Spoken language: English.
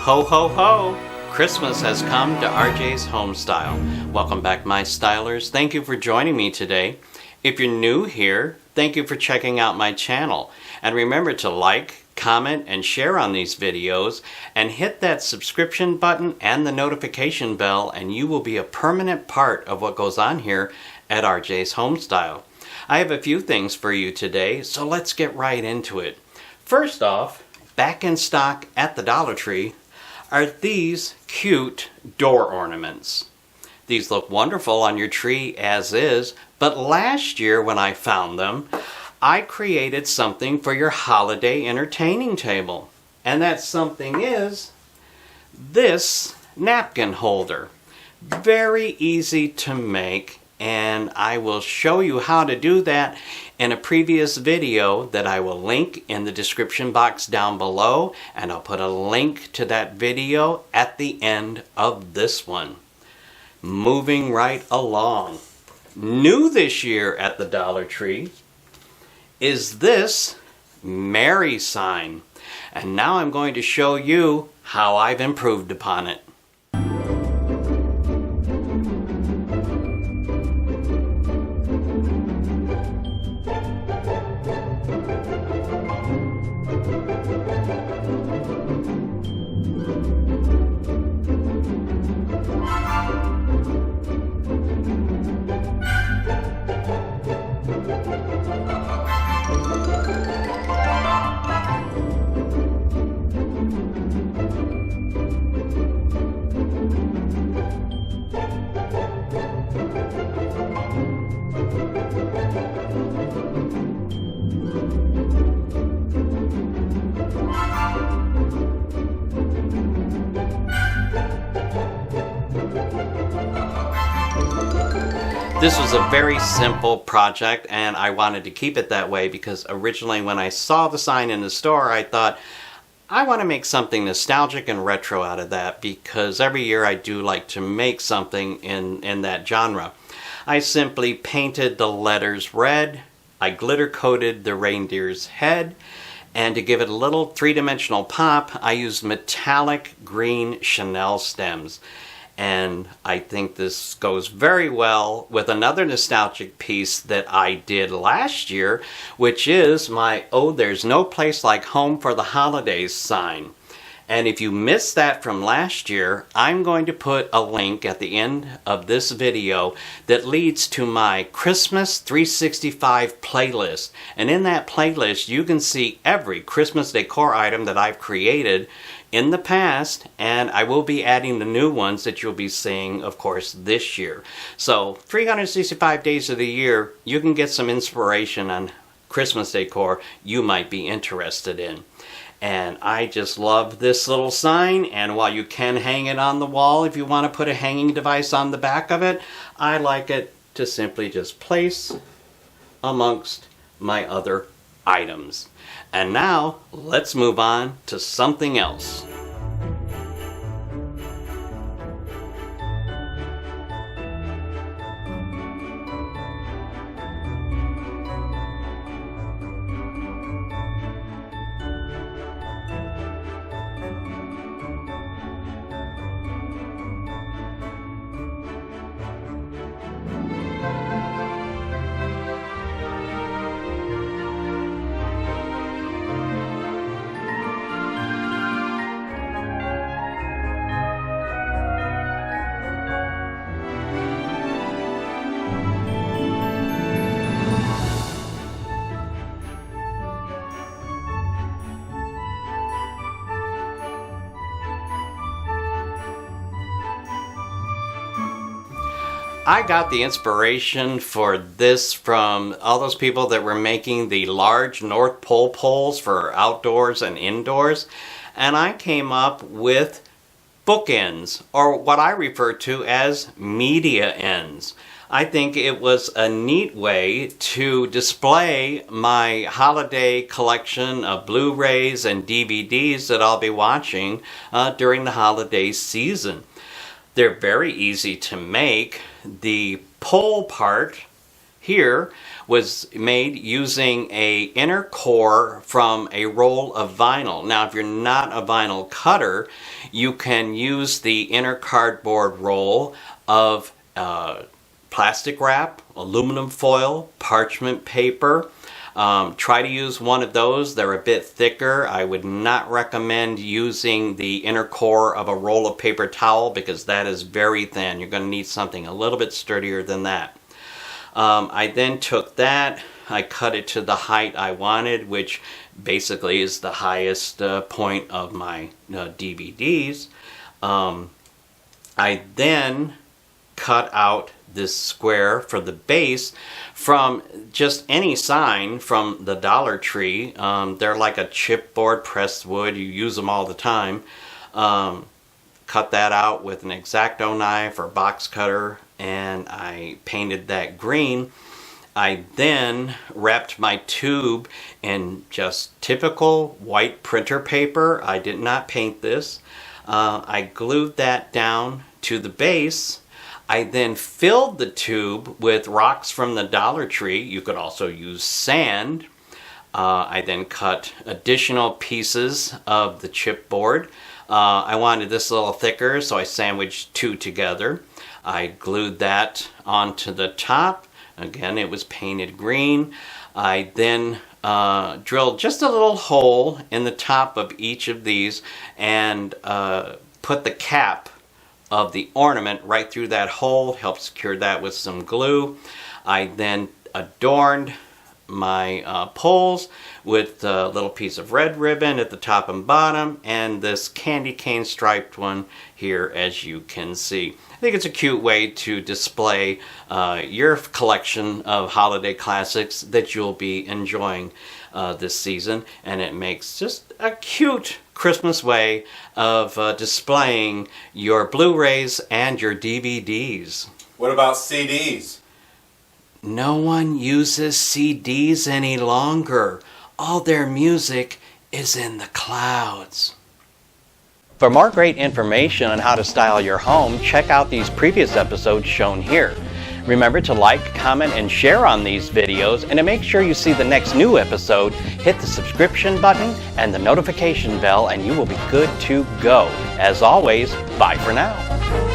Ho ho ho! Christmas has come to RJ's Homestyle. Welcome back, my stylers. Thank you for joining me today. If you're new here, thank you for checking out my channel. And remember to like, comment, and share on these videos, and hit that subscription button and the notification bell, and you will be a permanent part of what goes on here at RJ's Homestyle. I have a few things for you today, so let's get right into it. First off, back in stock at the Dollar Tree are these cute door ornaments. These look wonderful on your tree as is, but last year when I found them, I created something for your holiday entertaining table. And that something is this napkin holder. Very easy to make, and I will show you how to do that in a previous video that I will link in the description box down below, and I'll put a link to that video at the end of this one. Moving right along. New this year at the Dollar Tree is this Merry sign. And now I'm going to show you how I've improved upon it. This was a very simple project, and I wanted to keep it that way because originally when I saw the sign in the store, I thought, I want to make something nostalgic and retro out of that, because every year I do like to make something in that genre. I simply painted the letters red, I glitter coated the reindeer's head, and to give it a little three-dimensional pop, I used metallic green chenille stems. And I think this goes very well with another nostalgic piece that I did last year, which is my "Oh, There's No Place Like Home for the Holidays" sign. And if you missed that from last year, I'm going to put a link at the end of this video that leads to my Christmas 365 playlist. And in that playlist, you can see every Christmas decor item that I've created in the past, and I will be adding the new ones that you'll be seeing, of course, this year. So 365 days of the year, you can get some inspiration on Christmas decor you might be interested in. And I just love this little sign, and while you can hang it on the wall if you want to put a hanging device on the back of it, I like it to simply just place amongst my other items. And now, let's move on to something else. I got the inspiration for this from all those people that were making the large North Pole poles for outdoors and indoors, and I came up with bookends, or what I refer to as media ends. I think it was a neat way to display my holiday collection of Blu-rays and DVDs that I'll be watching during the holiday season. They're very easy to make. The pole part here was made using a inner core from a roll of vinyl. Now, if you're not a vinyl cutter, you can use the inner cardboard roll of plastic wrap, aluminum foil, parchment paper. Try to use one of those. They're a bit thicker. I would not recommend using the inner core of a roll of paper towel because that is very thin. You're going to need something a little bit sturdier than that. I then took that, I cut it to the height I wanted, which basically is the highest point of my DVDs. I then cut out this square for the base from just any sign from the Dollar Tree. They're like a chipboard, pressed wood. You use them all the time. Cut that out with an X-Acto knife or box cutter, and I painted that green. I then wrapped my tube in just typical white printer paper. I did not paint this. I glued that down to the base. I then filled the tube with rocks from the Dollar Tree. You could also use sand. I then cut additional pieces of the chipboard. I wanted this a little thicker, so I sandwiched two together. I glued that onto the top. Again, it was painted green. I then drilled just a little hole in the top of each of these and put the cap of the ornament right through that hole, helped secure that with some glue. I then adorned my poles with a little piece of red ribbon at the top and bottom, and this candy cane striped one here, as you can see. I think it's a cute way to display your collection of holiday classics that you'll be enjoying this season, and it makes just a cute Christmas way of displaying your Blu-rays and your DVDs. What about CDs? No one uses CDs any longer. All their music is in the clouds. For more great information on how to style your home, check out these previous episodes shown here. Remember to like, comment, and share on these videos, and to make sure you see the next new episode, hit the subscription button and the notification bell, and you will be good to go. As always, bye for now.